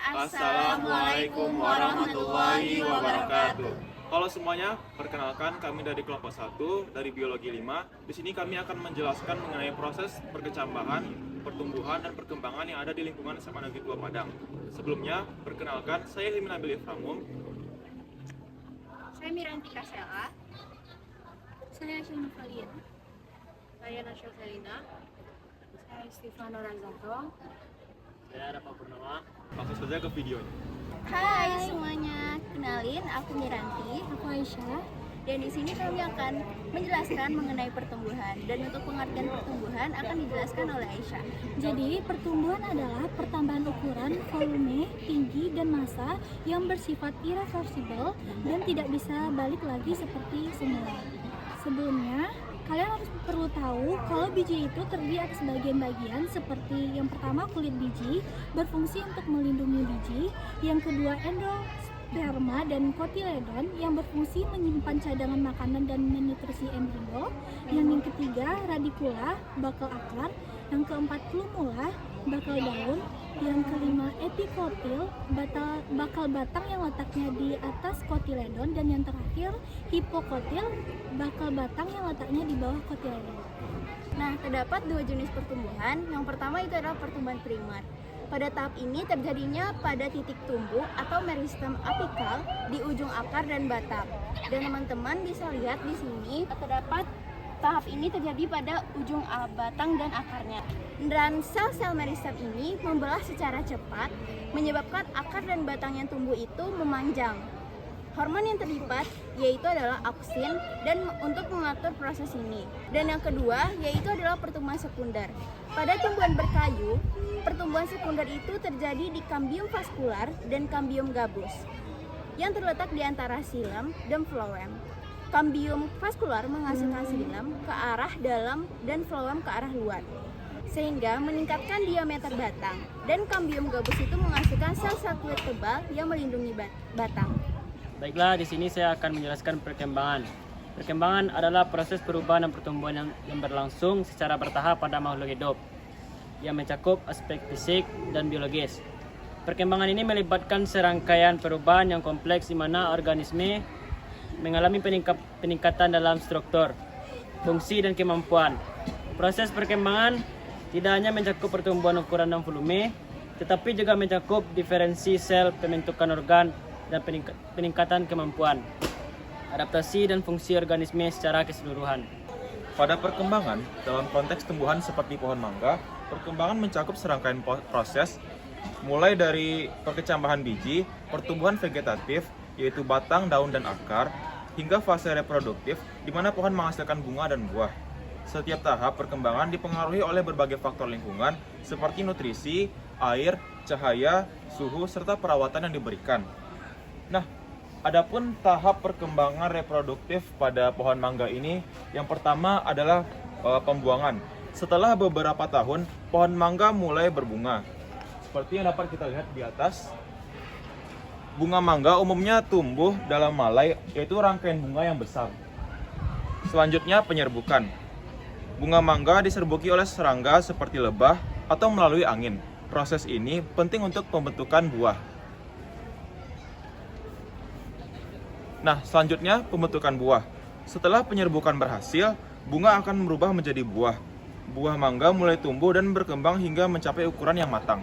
Assalamualaikum warahmatullahi wabarakatuh. Halo semuanya, perkenalkan kami dari kelompok 1 dari biologi 5. Di sini kami akan menjelaskan mengenai proses perkecambahan, pertumbuhan dan perkembangan yang ada di lingkungan SMA Negeri 2 Padang. Sebelumnya, perkenalkan saya Hilmi Nabil Iframum. Saya Miranti Kasela. Saya Shina Valian. Saya Nasya Selina. Saya Stefano Ranzato. Saya Rafa Purnama. Langsung saja ke videonya. Hai semuanya, kenalin aku Miranti, Aku Aisyah. dan di sini kami akan menjelaskan mengenai pertumbuhan. Dan untuk pengertian pertumbuhan akan dijelaskan oleh Aisyah. Jadi, pertumbuhan adalah pertambahan ukuran, volume, tinggi, dan massa yang bersifat irreversible dan tidak bisa balik lagi seperti semula. Sebelumnya, kalian harus perlu tahu kalau biji itu terdiri atas bagian-bagian seperti yang pertama kulit biji berfungsi untuk melindungi biji, yang kedua endosperma dan kotiledon yang berfungsi menyimpan cadangan makanan dan menutrisi embrio, yang ketiga radikula bakal akar, yang keempat plumula bakal daun, yang kelima epikotil bakal batang yang letaknya di atas kotiledon, dan yang terakhir hipokotil bakal batang yang letaknya di bawah kotiledon. Nah, terdapat dua jenis pertumbuhan. Yang pertama itu adalah pertumbuhan primer. Pada tahap ini terjadinya pada titik tumbuh atau meristem apikal di ujung akar dan batang. Dan teman-teman bisa lihat di sini terdapat tahap ini terjadi pada ujung batang dan akarnya. Dan sel-sel meristem ini membelah secara cepat, menyebabkan akar dan batang yang tumbuh itu memanjang. Hormon yang terlibat yaitu adalah auksin dan untuk mengatur proses ini. Dan yang kedua yaitu adalah pertumbuhan sekunder. Pada tumbuhan berkayu, pertumbuhan sekunder itu terjadi di kambium vaskular dan kambium gabus yang terletak di antara xilem dan phloem. Kambium vaskular menghasilkan xilem ke arah dalam dan phloem ke arah luar, sehingga meningkatkan diameter batang. Dan kambium gabus itu menghasilkan sel-sel kulit tebal yang melindungi batang. Baiklah, di sini saya akan menjelaskan perkembangan. Perkembangan adalah proses perubahan dan pertumbuhan yang berlangsung secara bertahap pada makhluk hidup, yang mencakup aspek fisik dan biologis. Perkembangan ini melibatkan serangkaian perubahan yang kompleks di mana organisme mengalami peningkatan dalam struktur, fungsi, dan kemampuan. Proses perkembangan tidak hanya mencakup pertumbuhan ukuran dan volume, tetapi juga mencakup diferensi sel, pembentukan organ, dan peningkatan kemampuan, adaptasi, dan fungsi organisme secara keseluruhan. Pada perkembangan, dalam konteks tumbuhan seperti pohon mangga, perkembangan mencakup serangkaian proses mulai dari perkecambahan biji, pertumbuhan vegetatif, yaitu batang, daun, dan akar, hingga fase reproduktif, di mana pohon menghasilkan bunga dan buah. Setiap tahap perkembangan dipengaruhi oleh berbagai faktor lingkungan, seperti nutrisi, air, cahaya, suhu, serta perawatan yang diberikan. Nah, adapun tahap perkembangan reproduktif pada pohon mangga ini, yang pertama adalah pembuangan. Setelah beberapa tahun, pohon mangga mulai berbunga. Seperti yang dapat kita lihat di atas, bunga mangga umumnya tumbuh dalam malai, yaitu rangkaian bunga yang besar. Selanjutnya, penyerbukan. Bunga mangga diserbuki oleh serangga seperti lebah atau melalui angin. Proses ini penting untuk pembentukan buah. Nah, selanjutnya pembentukan buah. Setelah penyerbukan berhasil, bunga akan berubah menjadi buah. Buah mangga mulai tumbuh dan berkembang hingga mencapai ukuran yang matang.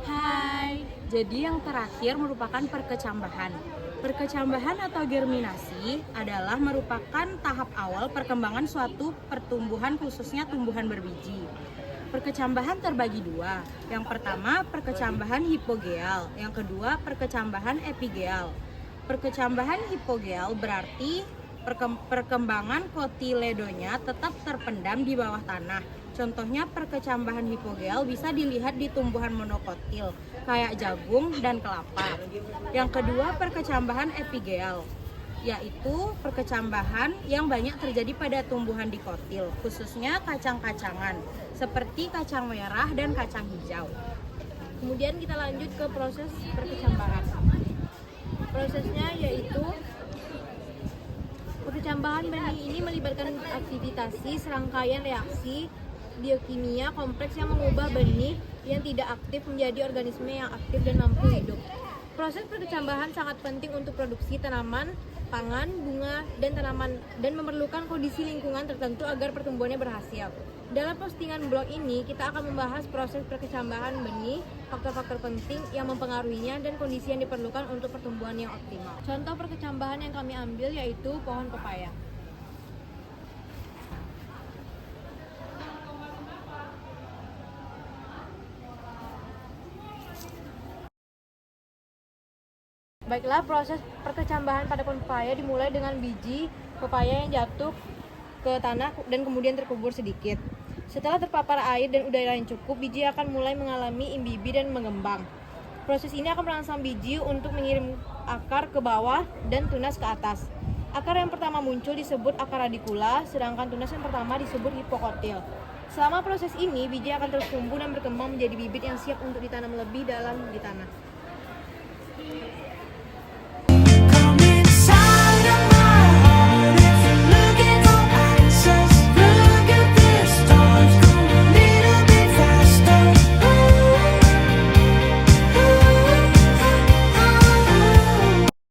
Hai. Jadi yang terakhir merupakan perkecambahan. Perkecambahan atau germinasi adalah merupakan tahap awal perkembangan suatu pertumbuhan, khususnya tumbuhan berbiji. Perkecambahan terbagi dua. Yang pertama, perkecambahan hipogeal. Yang kedua, perkecambahan epigeal. Perkecambahan hipogeal berarti perkembangan kotiledonya tetap terpendam di bawah tanah. Contohnya perkecambahan hipogeal bisa dilihat di tumbuhan monokotil kayak jagung dan kelapa. Yang kedua, perkecambahan epigeal, yaitu perkecambahan yang banyak terjadi pada tumbuhan dikotil, khususnya kacang-kacangan seperti kacang merah dan kacang hijau. Kemudian kita lanjut ke proses perkecambahan. Prosesnya yaitu perkecambahan benih ini melibatkan aktivitasi serangkaian reaksi biokimia kompleks yang mengubah benih yang tidak aktif menjadi organisme yang aktif dan mampu hidup. Proses perkecambahan sangat penting untuk produksi tanaman, pangan, bunga, dan tanaman dan memerlukan kondisi lingkungan tertentu agar pertumbuhannya berhasil. Dalam postingan blog ini, kita akan membahas proses perkecambahan benih, faktor-faktor penting yang mempengaruhinya, dan kondisi yang diperlukan untuk pertumbuhan yang optimal. Contoh perkecambahan yang kami ambil yaitu pohon pepaya. Baiklah, proses perkecambahan pada pohon pepaya dimulai dengan biji pepaya yang jatuh ke tanah dan kemudian terkubur sedikit. Setelah terpapar air dan udara yang cukup, biji akan mulai mengalami imbibi dan mengembang. Proses ini akan merangsang biji untuk mengirim akar ke bawah dan tunas ke atas. Akar yang pertama muncul disebut akar radikula, sedangkan tunas yang pertama disebut hipokotil. Selama proses ini, biji akan terus tumbuh dan berkembang menjadi bibit yang siap untuk ditanam lebih dalam di tanah.